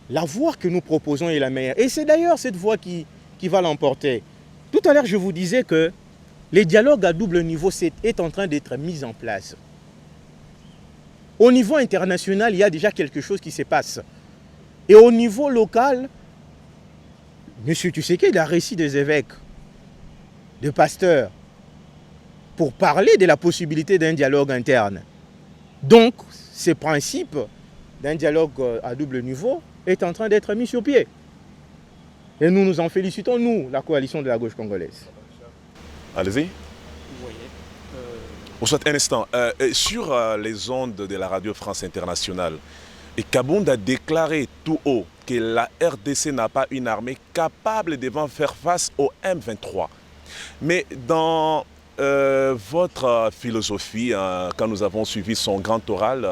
la voie que nous proposons est la meilleure. Et c'est d'ailleurs cette voie qui va l'emporter. Tout à l'heure, je vous disais que les dialogues à double niveau est en train d'être mis en place. Au niveau international, il y a déjà quelque chose qui se passe. Et au niveau local, M. Tshisekedi a réussi des évêques, de pasteurs, pour parler de la possibilité d'un dialogue interne. Donc, ce principe d'un dialogue à double niveau est en train d'être mis sur pied. Et nous nous en félicitons, nous, la coalition de la gauche congolaise. Allez-y. On souhaite un instant. Sur les ondes de la radio France Internationale, et Kabound a déclaré tout haut que la RDC n'a pas une armée capable de faire face au M23. Mais dans votre philosophie, quand nous avons suivi son grand oral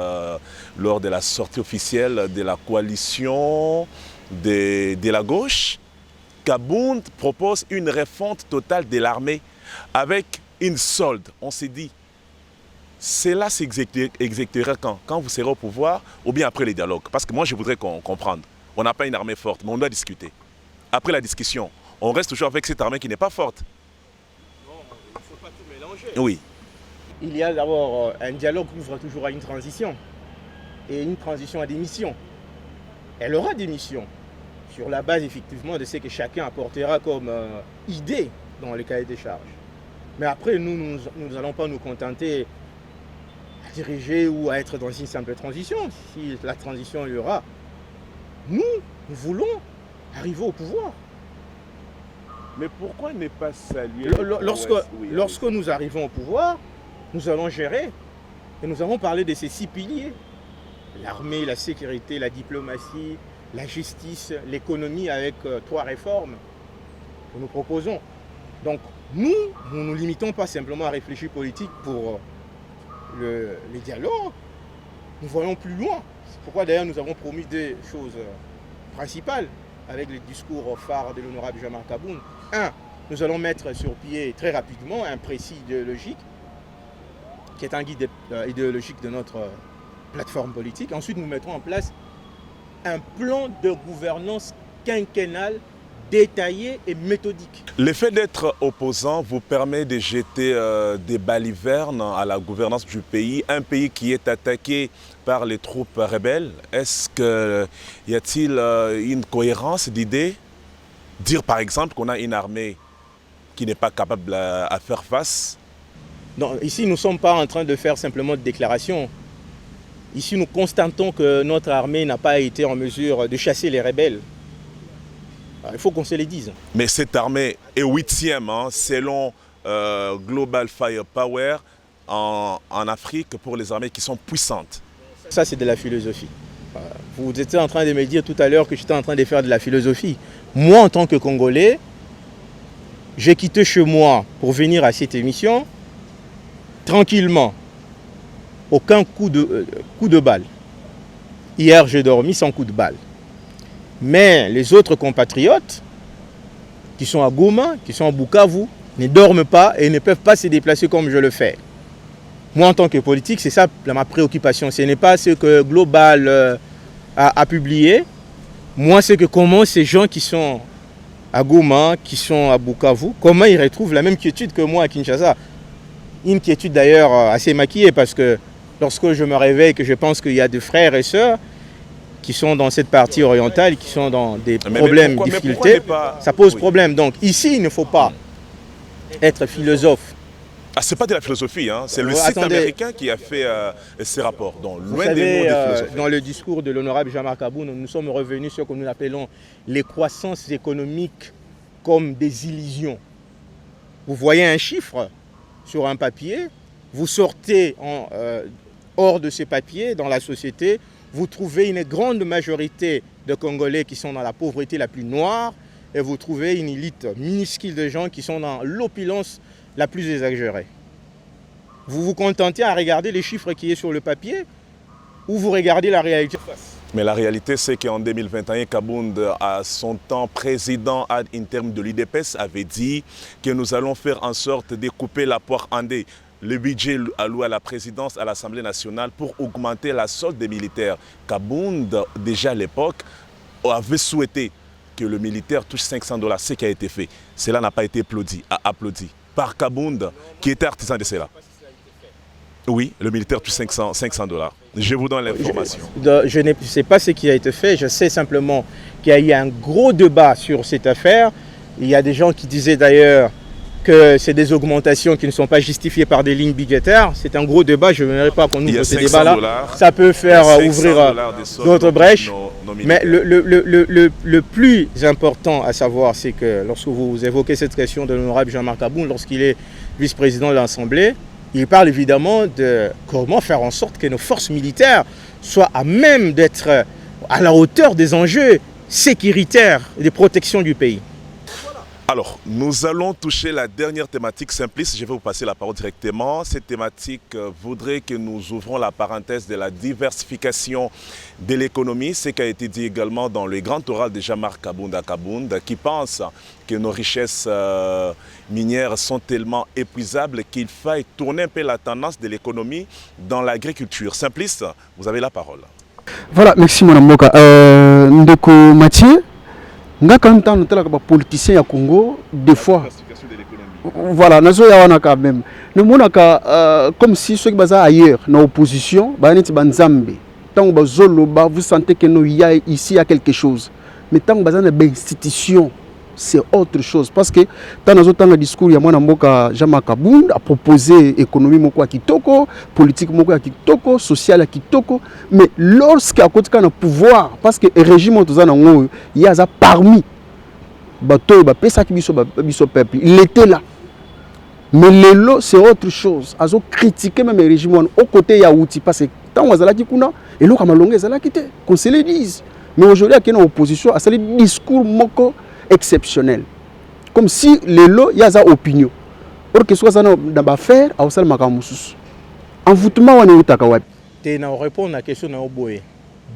lors de la sortie officielle de la coalition de la gauche, Kabound propose une refonte totale de l'armée avec une solde. On s'est dit, cela s'exécutera quand vous serez au pouvoir ou bien après les dialogues. Parce que moi, je voudrais qu'on comprenne. On n'a pas une armée forte, mais on doit discuter. Après la discussion, on reste toujours avec cette armée qui n'est pas forte. Non, il ne faut pas tout mélanger. Oui. Il y a d'abord un dialogue qui ouvre toujours à une transition. Et une transition à des missions. Elle aura des missions. Sur la base, effectivement, de ce que chacun apportera comme idée dans le cahier des charges. Mais après, nous n'allons pas nous contenter à diriger ou à être dans une simple transition. Si la transition il y aura, nous voulons arriver au pouvoir. Mais pourquoi ne pas saluer Lorsque nous arrivons au pouvoir, nous allons gérer et nous allons parler de ces 6 piliers. L'armée, la sécurité, la diplomatie, la justice, l'économie avec 3 réformes que nous proposons. Donc nous ne nous limitons pas simplement à réfléchir politique pour les dialogues. Nous voyons plus loin. C'est pourquoi d'ailleurs nous avons promis des choses principales avec le discours phare de l'honorable Jean-Marc Kabound. 1. Nous allons mettre sur pied très rapidement un précis idéologique qui est un guide idéologique de notre plateforme politique. Ensuite, nous mettrons en place un plan de gouvernance quinquennale détaillé et méthodique. Le fait d'être opposant vous permet de jeter des balivernes à la gouvernance du pays, un pays qui est attaqué par les troupes rebelles. Est-ce qu'il y a-t-il une cohérence d'idées? Dire par exemple qu'on a une armée qui n'est pas capable à faire face? Non, ici, nous ne sommes pas en train de faire simplement de déclarations. Ici, nous constatons que notre armée n'a pas été en mesure de chasser les rebelles. Il faut qu'on se le dise. Mais cette armée est 8e, selon Global Firepower en Afrique pour les armées qui sont puissantes. Ça, c'est de la philosophie. Vous étiez en train de me dire tout à l'heure que j'étais en train de faire de la philosophie. Moi, en tant que Congolais, j'ai quitté chez moi pour venir à cette émission tranquillement. Aucun coup de balle. Hier, j'ai dormi sans coup de balle. Mais les autres compatriotes qui sont à Goma, qui sont à Bukavu, ne dorment pas et ne peuvent pas se déplacer comme je le fais. Moi, en tant que politique, c'est ça ma préoccupation. Ce n'est pas ce que Global a publié. Moi, c'est que comment ces gens qui sont à Goma, qui sont à Bukavu, comment ils retrouvent la même quiétude que moi à Kinshasa. Une quiétude d'ailleurs assez maquillée parce que lorsque je me réveille, que je pense qu'il y a des frères et sœurs qui sont dans cette partie orientale, qui sont dans des problèmes, difficultés, ça pose problème. Donc ici, il ne faut pas être philosophe. Ah, c'est pas de la philosophie, c'est le site américain qui a fait ces rapports. Donc, loin des noms de philosophie. Dans le discours de l'honorable Jean-Marc Kabound, nous sommes revenus sur ce que nous appelons les croissances économiques comme des illusions. Vous voyez un chiffre sur un papier, vous sortez hors de ce papier dans la société, vous trouvez une grande majorité de Congolais qui sont dans la pauvreté la plus noire et vous trouvez une élite minuscule de gens qui sont dans l'opulence la plus exagérée. Vous vous contentez à regarder les chiffres qui sont sur le papier ou vous regardez la réalité? Mais la réalité, c'est qu'en 2021, Kabound, à son temps président ad interim de l'UDPS, avait dit que nous allons faire en sorte de couper la poire en deux. Le budget alloué à la présidence, à l'Assemblée nationale, pour augmenter la solde des militaires. Kabound, déjà à l'époque, avait souhaité que le militaire touche $500, ce qui a été fait. Cela n'a pas été applaudi par Kabound, qui était artisan de cela. Oui, le militaire touche $500. Je vous donne l'information. Je ne sais pas ce qui a été fait, je sais simplement qu'il y a eu un gros débat sur cette affaire. Il y a des gens qui disaient d'ailleurs que c'est des augmentations qui ne sont pas justifiées par des lignes budgétaires. C'est un gros débat, je n'aimerais pas qu'on ouvre ce débat-là. Ça peut faire ouvrir d'autres brèches. Mais le plus important à savoir, c'est que lorsque vous évoquez cette question de l'honorable Jean-Marc Aboun, lorsqu'il est vice-président de l'Assemblée, il parle évidemment de comment faire en sorte que nos forces militaires soient à même d'être à la hauteur des enjeux sécuritaires et de protection du pays. Alors, nous allons toucher la dernière thématique simpliste. Je vais vous passer la parole directement. Cette thématique voudrait que nous ouvrons la parenthèse de la diversification de l'économie, ce qui a été dit également dans le grand oral de Jean-Marc Kabound, qui pense que nos richesses minières sont tellement épuisables qu'il faille tourner un peu la tendance de l'économie dans l'agriculture. Simpliste, vous avez la parole. Voilà, merci mon Mboka. Ndeko Mathieu, quand on entend les politiciens à Congo, des fois, voilà, nous avons quand même. Nous avons comme si ceux qui sont ailleurs, dans l'opposition, vous sentez que nous y a ici à quelque chose. Mais tant que vous avez une institution, c'est autre chose. Parce que dans le discours, il y a un Jean-Marc Aboun a proposé économie à Kitoko, politique à Kitoko, social à Kitoko. Mais lorsqu'il y a un pouvoir, parce que le régime il y a parmi peuple, il était là. Mais l'élo, c'est autre chose. Ils ont critiqué même le régime au côté Yaouti. Parce que tant que vous avez dit et l'eau qu'on se le dise. Mais aujourd'hui, il y a une opposition à ce discours exceptionnel. Comme si les lots, il y a une opinion. Or que ce soit dans l'affaire, il y a un envoûtement. Tu as répondu à la question de Oboé.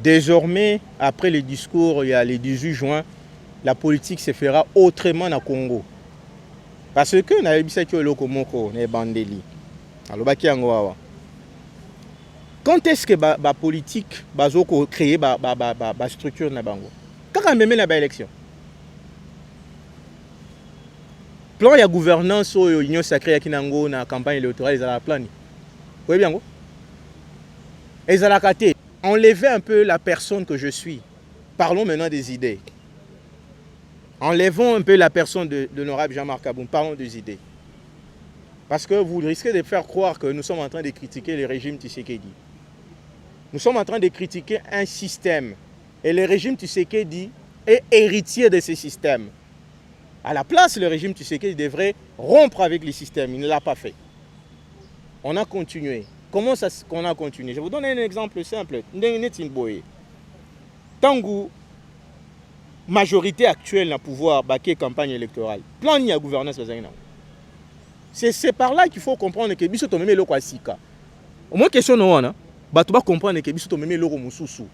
Désormais, après le discours, il y a le 18 juin, la politique se fera autrement au Congo. Parce que nous avons dit que nous avons des bandeli. Quand est-ce que la politique va créer une structure dans Bango? Quand on a même la élection. Plan de gouvernance ou l'union sacrée qui dans la campagne électorale, ils ont la plan. Vous voyez bien? Ils ont la caté. Enlevez un peu la personne que je suis. Parlons maintenant des idées. Enlevons un peu la personne de l'honorable Jean-Marc Aboun. Parlons des idées. Parce que vous risquez de faire croire que nous sommes en train de critiquer le régime Tshisekedi. Nous sommes en train de critiquer un système. Et le régime Tshisekedi est héritier de ce système. À la place, le régime Tshisekedi devrait rompre avec le système. Il ne l'a pas fait. On a continué. Comment ça qu'on a continué? Je vous donne un exemple simple. Tangu, majorité actuelle dans le pouvoir, baquet campagne électorale. Plan ni à gouvernance. C'est par là qu'il faut comprendre que biso to meme loko asika. Au moins question no wana, ba to ba comprendre que biso to meme loko mususu.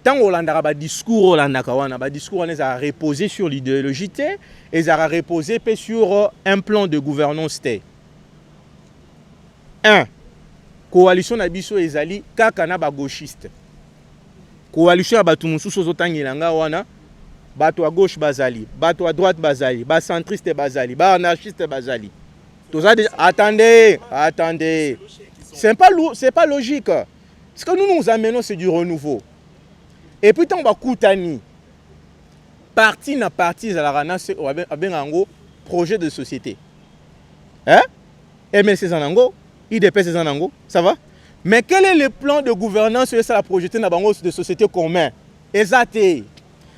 Tant Hollanda ba discours Hollanda kawana, ba discours on a reposé sur l'idéologie et ils a reposé sur un plan de gouvernance té. 1. Coalition na biso ezali kaka na ba gauchiste. Coalition ya batu mususu zotangilanga wana, bato à gauche bazali, bato à droite bazali, ba centriste bazali, ba anarchiste bazali. Tout ça, attendez. C'est pas logique. Ce que nous amenons, c'est du renouveau. Et puis, on va coutani. Parti na parti, à la rana, c'est un projet de société. Hein? MLC Zanango, IDP Zanango, ça va? Mais quel est le plan de gouvernance que ça a projeté dans de société commun? Exacté.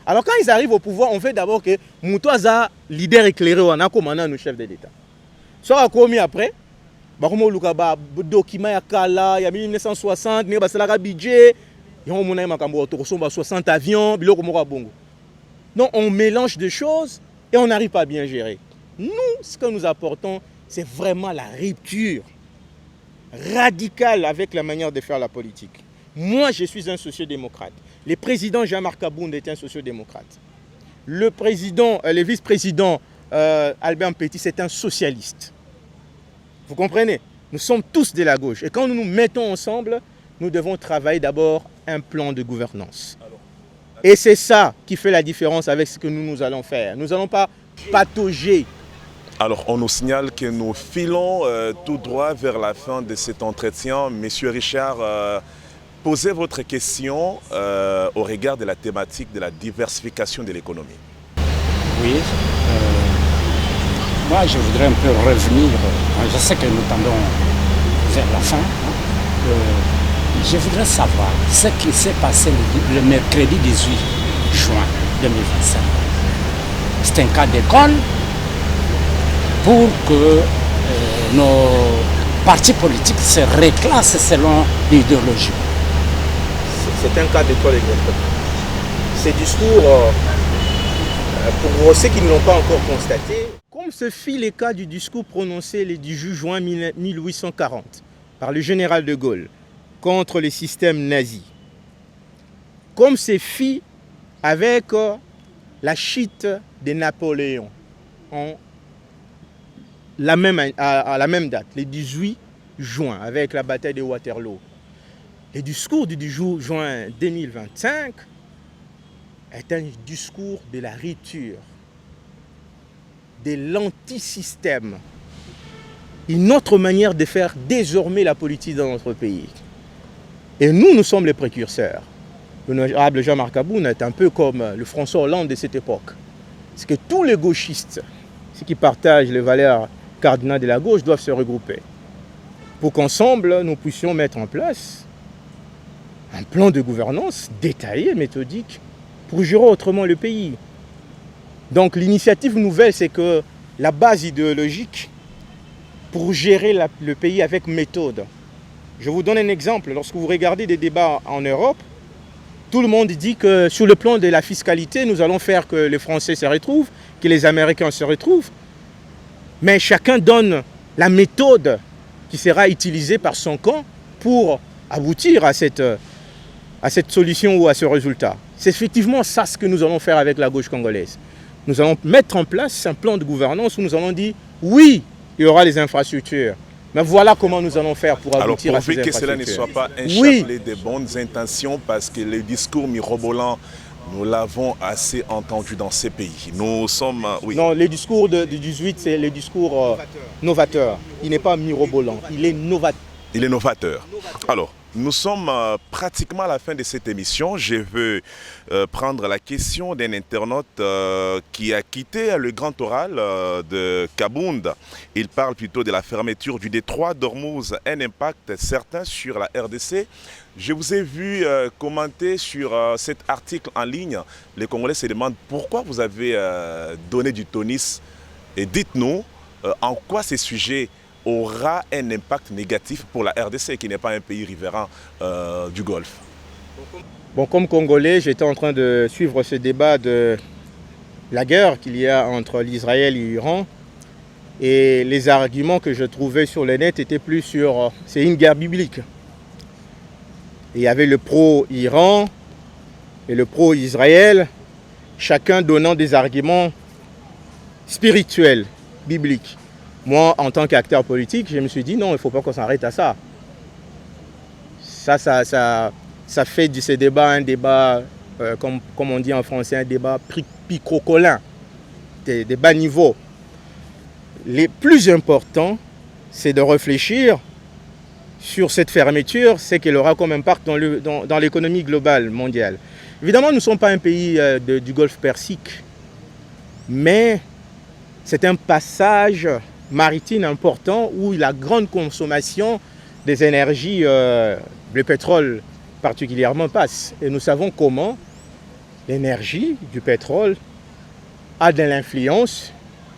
Alors quand ils arrivent au pouvoir, on fait d'abord que Moutouaza, leader éclairé, on a commandant nos chefs de l'État. Soit commis après, bakomo lukaba document ya kala ya 1960, ne basalaka budget, yon mona makambo to 60 avions, biloko moko bongo. Donc on mélange des choses et on n'arrive pas à bien gérer. Nous, ce que nous apportons, c'est vraiment la rupture radicale avec la manière de faire la politique. Moi, je suis un sociodémocrate. Le président Jean-Marc Kabound est un sociodémocrate. Le vice-président Albert Petit, c'est un socialiste. Vous comprenez? Nous sommes tous de la gauche. Et quand nous nous mettons ensemble, nous devons travailler d'abord un plan de gouvernance. Et c'est ça qui fait la différence avec ce que nous allons faire. Nous n'allons pas patauger. Alors, on nous signale que nous filons tout droit vers la fin de cet entretien. Monsieur Richard, posez votre question au regard de la thématique de la diversification de l'économie. Oui, moi je voudrais un peu revenir, je sais que nous tendons vers la fin, je voudrais savoir ce qui s'est passé le mercredi 18 juin 2025. C'est un cas d'école pour que nos partis politiques se reclassent selon l'idéologie. C'est un cas d'école exactement. Ces discours, pour ceux qui ne l'ont pas encore constaté, comme ce fut le cas du discours prononcé le 18 juin 1840 par le général de Gaulle contre le système nazi, comme ce fut avec la chute de Napoléon à la même date, le 18 juin, avec la bataille de Waterloo. Le discours du 18 juin 2025 est un discours de la rupture, de l'antisystème, une autre manière de faire désormais la politique dans notre pays. Et nous sommes les précurseurs. L'honorable Jean-Marc Kabound est un peu comme le François Hollande de cette époque. C'est que tous les gauchistes, ceux qui partagent les valeurs cardinales de la gauche, doivent se regrouper pour qu'ensemble, nous puissions mettre en place un plan de gouvernance détaillé, méthodique, pour gérer autrement le pays. Donc l'initiative nouvelle, c'est que la base idéologique pour gérer le pays avec méthode. Je vous donne un exemple. Lorsque vous regardez des débats en Europe, tout le monde dit que sur le plan de la fiscalité, nous allons faire que les Français se retrouvent, que les Américains se retrouvent. Mais chacun donne la méthode qui sera utilisée par son camp pour aboutir à cette solution ou à ce résultat. C'est effectivement ça ce que nous allons faire avec la gauche congolaise. Nous allons mettre en place un plan de gouvernance où nous allons dire oui, il y aura les infrastructures. Mais voilà comment nous allons faire pour aboutir à ces infrastructures. Alors, pour que cela ne soit pas un chapelet de bonnes intentions, parce que le discours mirobolant, nous l'avons assez entendu dans ces pays. Nous sommes... oui. Non, le discours du 18, c'est le discours novateur. Il n'est pas mirobolant, il est novateur. Il est novateur. Alors, nous sommes pratiquement à la fin de cette émission. Je veux prendre la question d'un internaute qui a quitté le grand oral de Kabound. Il parle plutôt de la fermeture du détroit d'Ormuz, un impact certain sur la RDC. Je vous ai vu commenter sur cet article en ligne. Les Congolais se demandent pourquoi vous avez donné du tonisme. Et dites-nous en quoi ces sujets aura un impact négatif pour la RDC, qui n'est pas un pays riverain du Golfe. Bon, comme Congolais, j'étais en train de suivre ce débat de la guerre qu'il y a entre l'Israël et l'Iran. Et les arguments que je trouvais sur le net étaient plus sur... c'est une guerre biblique. Et il y avait le pro-Iran et le pro-Israël, chacun donnant des arguments spirituels, bibliques. Moi, en tant qu'acteur politique, je me suis dit non, il ne faut pas qu'on s'arrête à ça. Ça fait de ce débat un débat, comme on dit en français, un débat picrocolin, des bas niveaux. Le plus important, c'est de réfléchir sur cette fermeture, c'est qu'elle aura comme impact dans l'économie globale mondiale. Évidemment, nous ne sommes pas un pays du Golfe Persique, mais c'est un passage maritime important où la grande consommation des énergies, le pétrole particulièrement, passe. Et nous savons comment l'énergie, du pétrole, a de l'influence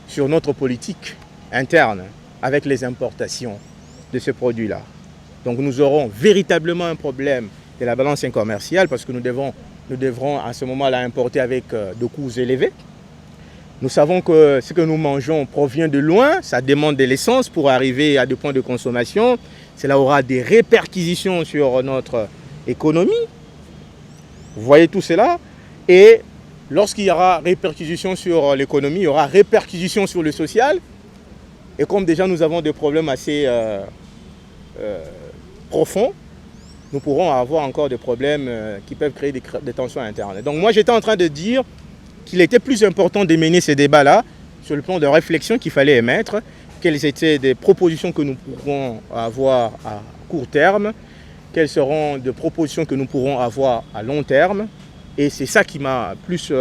sur notre politique interne avec les importations de ce produit-là. Donc nous aurons véritablement un problème de la balance commerciale parce que nous devrons à ce moment-là importer avec de coûts élevés. Nous savons que ce que nous mangeons provient de loin, ça demande de l'essence pour arriver à des points de consommation. Cela aura des répercussions sur notre économie. Vous voyez tout cela. Et lorsqu'il y aura répercussions sur l'économie, il y aura répercussions sur le social. Et comme déjà nous avons des problèmes assez profonds, nous pourrons avoir encore des problèmes qui peuvent créer des tensions internes. Donc moi j'étais en train de dire qu'il était plus important de mener ces débats-là sur le plan de réflexion qu'il fallait émettre, quelles étaient des propositions que nous pourrons avoir à court terme, quelles seront des propositions que nous pourrons avoir à long terme. Et c'est ça qui m'a plus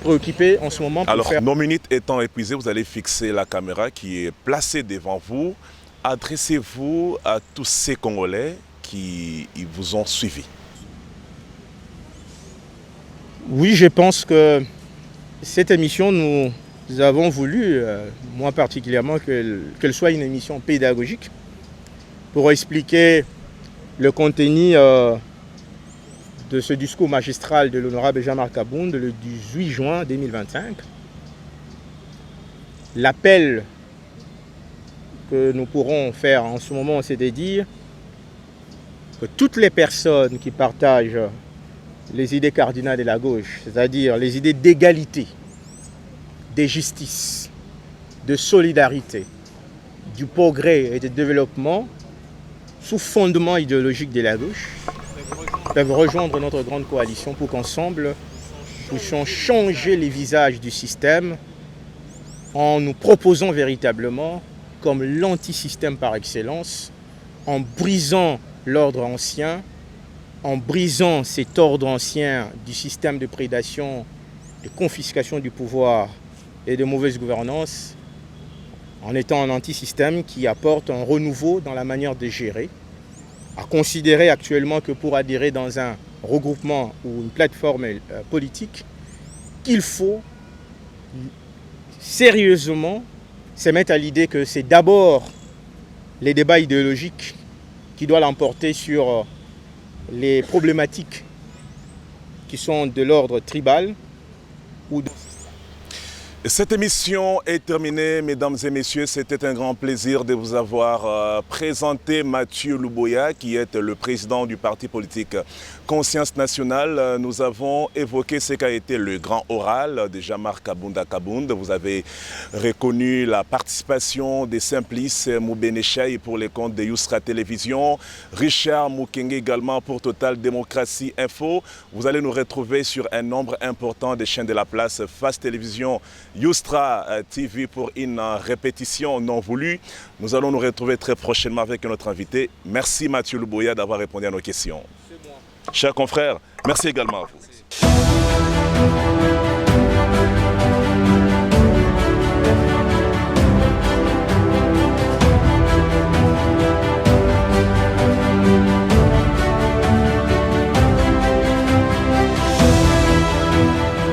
préoccupé en ce moment. Alors, nos minutes étant épuisées, vous allez fixer la caméra qui est placée devant vous. Adressez-vous à tous ces Congolais qui vous ont suivi. Oui, je pense que cette émission, nous avons voulu, moi particulièrement, qu'elle soit une émission pédagogique pour expliquer le contenu de ce discours magistral de l'honorable Jean-Marc Kabound le 18 juin 2025. L'appel que nous pourrons faire en ce moment, c'est de dire que toutes les personnes qui partagent les idées cardinales de la gauche, c'est-à-dire les idées d'égalité, de justice, de solidarité, du progrès et du développement, sous fondement idéologique de la gauche, peuvent rejoindre notre grande coalition pour qu'ensemble, nous puissions changer les visages du système en nous proposant véritablement comme l'antisystème par excellence, en brisant l'ordre ancien, en brisant cet ordre ancien du système de prédation, de confiscation du pouvoir et de mauvaise gouvernance, en étant un antisystème qui apporte un renouveau dans la manière de gérer, à considérer actuellement que pour adhérer dans un regroupement ou une plateforme politique, qu'il faut sérieusement se mettre à l'idée que c'est d'abord les débats idéologiques qui doivent l'emporter sur les problématiques qui sont de l'ordre tribal ou de... Cette émission est terminée, mesdames et messieurs. C'était un grand plaisir de vous avoir présenté Mathieu Luboya, qui est le président du parti politique Conscience Nationale. Nous avons évoqué ce qu'a été le grand oral de Jean-Marc Kabound. Vous avez reconnu la participation de Simplice Moubenechai pour les comptes de Youstra Télévision, Richard Moukenge également pour Total Démocratie Info. Vous allez nous retrouver sur un nombre important de chaînes de la place, Face Télévision, Youstra TV pour une répétition non voulue. Nous allons nous retrouver très prochainement avec notre invité. Merci Mathieu Luboya d'avoir répondu à nos questions. Chers confrères, merci également à vous.